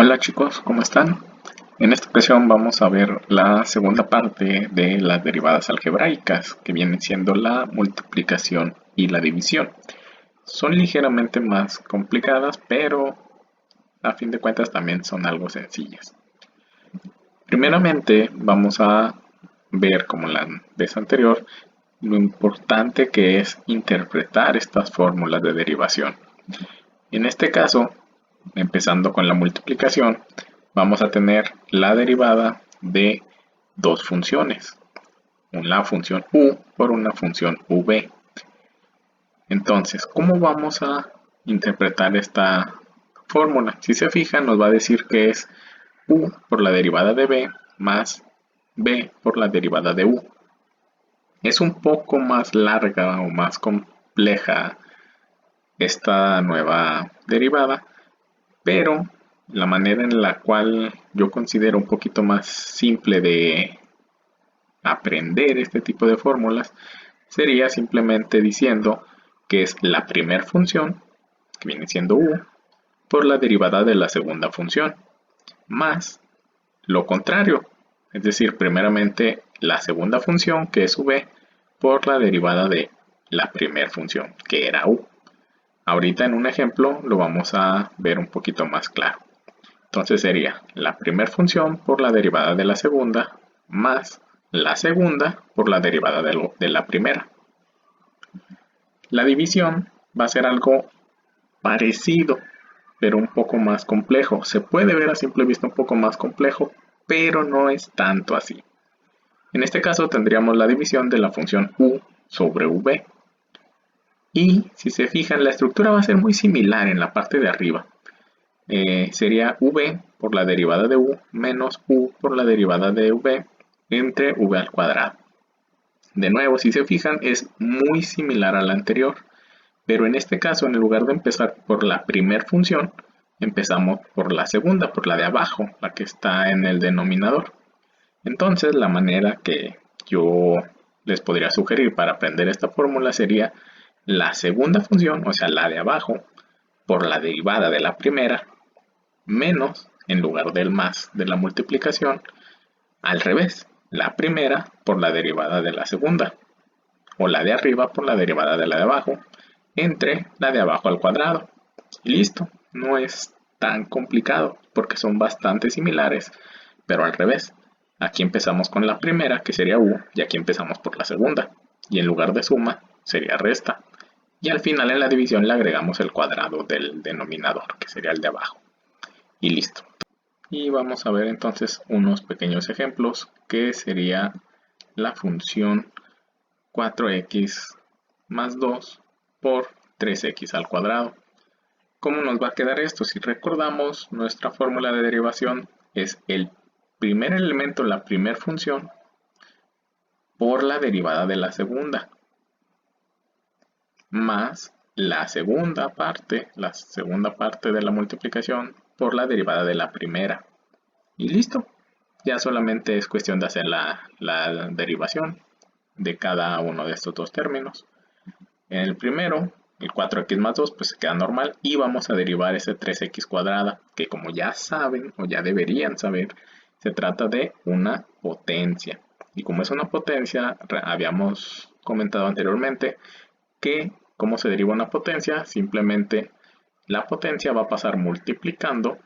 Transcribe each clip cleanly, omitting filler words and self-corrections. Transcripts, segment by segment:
Hola chicos, ¿cómo están? En esta ocasión vamos a ver la segunda parte de las derivadas algebraicas, que vienen siendo la multiplicación y la división. Son ligeramente más complicadas, pero a fin de cuentas también son algo sencillas. Primeramente vamos a ver, como la vez anterior, lo importante que es interpretar estas fórmulas de derivación. En este caso, empezando con la multiplicación, vamos a tener la derivada de dos funciones, la función u por una función v. Entonces, ¿cómo vamos a interpretar esta fórmula? Si se fijan, nos va a decir que es u por la derivada de b más b por la derivada de u. Es un poco más larga o más compleja esta nueva derivada, pero la manera en la cual yo considero un poquito más simple de aprender este tipo de fórmulas sería simplemente diciendo que es la primera función, que viene siendo u, por la derivada de la segunda función, más lo contrario, es decir, primeramente la segunda función, que es v, por la derivada de la primera función, que era u. Ahorita en un ejemplo lo vamos a ver un poquito más claro. Entonces sería la primera función por la derivada de la segunda más la segunda por la derivada de la primera. La división va a ser algo parecido, pero un poco más complejo. Se puede ver a simple vista un poco más complejo, pero no es tanto así. En este caso tendríamos la división de la función u sobre v. Y si se fijan, la estructura va a ser muy similar en la parte de arriba. Sería v por la derivada de u menos u por la derivada de v entre v al cuadrado. De nuevo, si se fijan, es muy similar a la anterior, pero en este caso, en lugar de empezar por la primera función, empezamos por la segunda, por la de abajo, la que está en el denominador. Entonces, la manera que yo les podría sugerir para aprender esta fórmula sería la segunda función, o sea, la de abajo, por la derivada de la primera, menos, en lugar del más de la multiplicación, al revés, la primera por la derivada de la segunda, o la de arriba por la derivada de la de abajo, entre la de abajo al cuadrado. Y listo, no es tan complicado porque son bastante similares, pero al revés. Aquí empezamos con la primera, que sería u, y aquí empezamos por la segunda, y en lugar de suma sería resta. Y al final en la división le agregamos el cuadrado del denominador, que sería el de abajo. Y listo. Y vamos a ver entonces unos pequeños ejemplos, que sería la función 4x más 2 por 3x al cuadrado. ¿Cómo nos va a quedar esto? Si recordamos, nuestra fórmula de derivación es el primer elemento, la primera función, por la derivada de la segunda, más la segunda parte de la multiplicación por la derivada de la primera. Y listo. Ya solamente es cuestión de hacer la derivación de cada uno de estos dos términos. En el primero, el 4x más 2, pues se queda normal y vamos a derivar ese 3x cuadrada, que como ya saben o ya deberían saber, se trata de una potencia. Y como es una potencia, habíamos comentado anteriormente que cómo se deriva una potencia, simplemente la potencia va a pasar multiplicando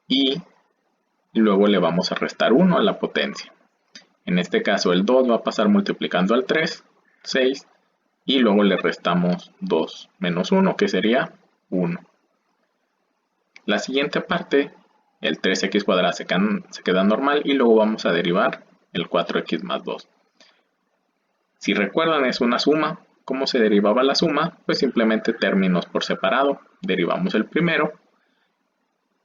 y luego le vamos a restar 1 a la potencia. En este caso el 2 va a pasar multiplicando al 3, 6, y luego le restamos 2 menos 1, que sería 1. La siguiente parte, el 3x cuadrado se queda normal y luego vamos a derivar el 4x más 2. Si recuerdan, es una suma. ¿Cómo se derivaba la suma? Pues simplemente términos por separado. Derivamos el primero.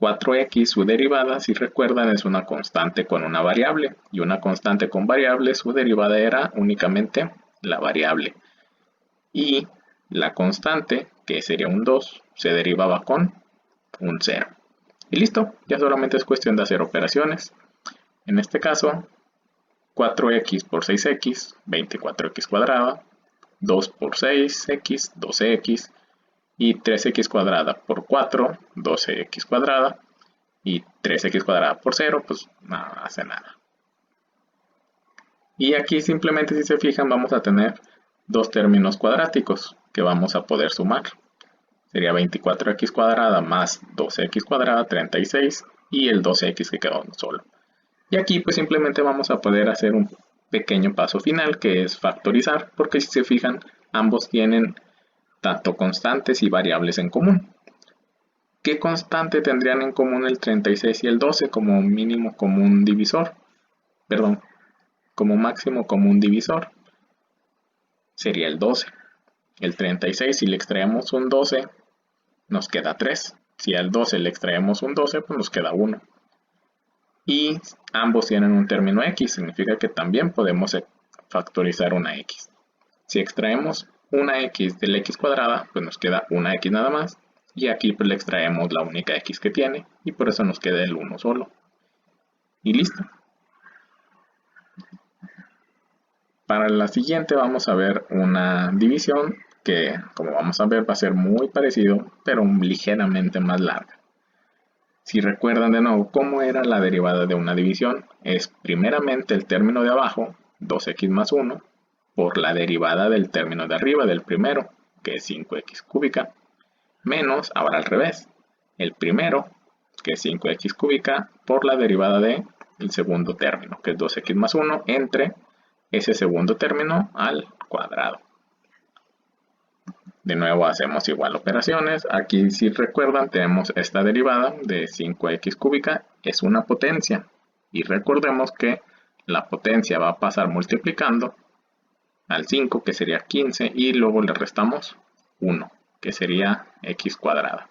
4x, su derivada, si recuerdan, es una constante con una variable. Y una constante con variable, su derivada era únicamente la variable. Y la constante, que sería un 2, se derivaba con un 0. Y listo, ya solamente es cuestión de hacer operaciones. En este caso, 4x por 6x, 24x cuadrada, 2 por 6x, 12x, y 3x cuadrada por 4, 12x cuadrada, y 3x cuadrada por 0, pues no hace nada. Y aquí simplemente, si se fijan, vamos a tener dos términos cuadráticos que vamos a poder sumar. Sería 24x cuadrada más 12x cuadrada, 36, y el 12x que quedó solo. Y aquí pues simplemente vamos a poder hacer un pequeño paso final, que es factorizar, porque si se fijan, ambos tienen tanto constantes y variables en común. ¿Qué constante tendrían en común el 36 y el 12 como mínimo común divisor? Perdón, como máximo común divisor. Sería el 12. El 36, si le extraemos un 12, nos queda 3. Si al 12 le extraemos un 12, pues nos queda 1. Y ambos tienen un término x, significa que también podemos factorizar una x. Si extraemos una x de la x cuadrada, pues nos queda una x nada más. Y aquí pues le extraemos la única x que tiene, y por eso nos queda el 1 solo. Y listo. Para la siguiente vamos a ver una división que, como vamos a ver, va a ser muy parecido, pero ligeramente más larga. Si recuerdan de nuevo cómo era la derivada de una división, es primeramente el término de abajo, 2x más 1, por la derivada del término de arriba, del primero, que es 5x cúbica, menos, ahora al revés, el primero, que es 5x cúbica, por la derivada del segundo término, que es 2x más 1, entre ese segundo término al cuadrado. De nuevo hacemos igual operaciones. Aquí, si recuerdan, tenemos esta derivada de 5x cúbica, es una potencia. Y recordemos que la potencia va a pasar multiplicando al 5, que sería 15, y luego le restamos 1, que sería x cuadrada.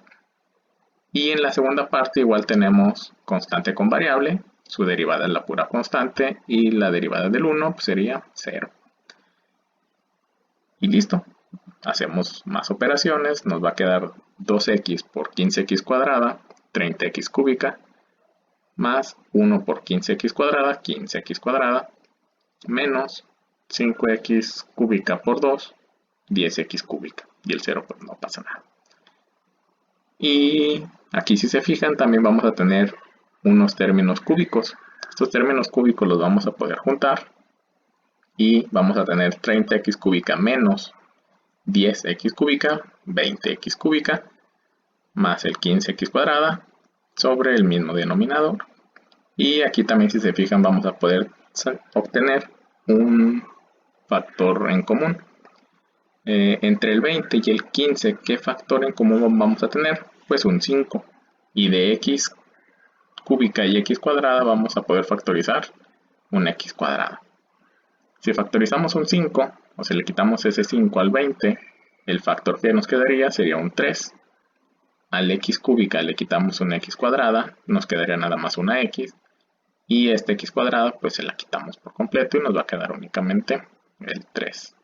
Y en la segunda parte igual tenemos constante con variable, su derivada es la pura constante, y la derivada del 1 pues sería 0. Y listo. Hacemos más operaciones, nos va a quedar 2x por 15x cuadrada, 30x cúbica, más 1 por 15x cuadrada, 15x cuadrada, menos 5x cúbica por 2, 10x cúbica. Y el 0 pues no pasa nada. Y aquí, si se fijan, también vamos a tener unos términos cúbicos. Estos términos cúbicos los vamos a poder juntar y vamos a tener 30x cúbica menos 10x cúbica, 20x cúbica, más el 15x cuadrada sobre el mismo denominador. Y aquí también, si se fijan, vamos a poder obtener un factor en común. Entre el 20 y el 15, ¿qué factor en común vamos a tener? Pues un 5. Y de x cúbica y x cuadrada vamos a poder factorizar un x cuadrada. Si factorizamos un 5, o si le quitamos ese 5 al 20, el factor que nos quedaría sería un 3. Al x cúbica le quitamos una x cuadrada, nos quedaría nada más una x. Y este x cuadrada pues se la quitamos por completo y nos va a quedar únicamente el 3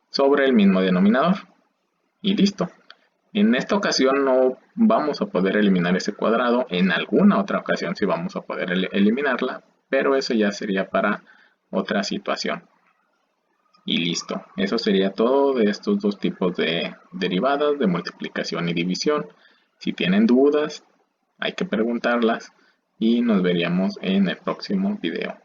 sobre el mismo denominador. Y listo. En esta ocasión no vamos a poder eliminar ese cuadrado. En alguna otra ocasión sí vamos a poder eliminarla, pero eso ya sería para otra situación. Y listo. Eso sería todo de estos dos tipos de derivadas, de multiplicación y división. Si tienen dudas, hay que preguntarlas y nos veríamos en el próximo video.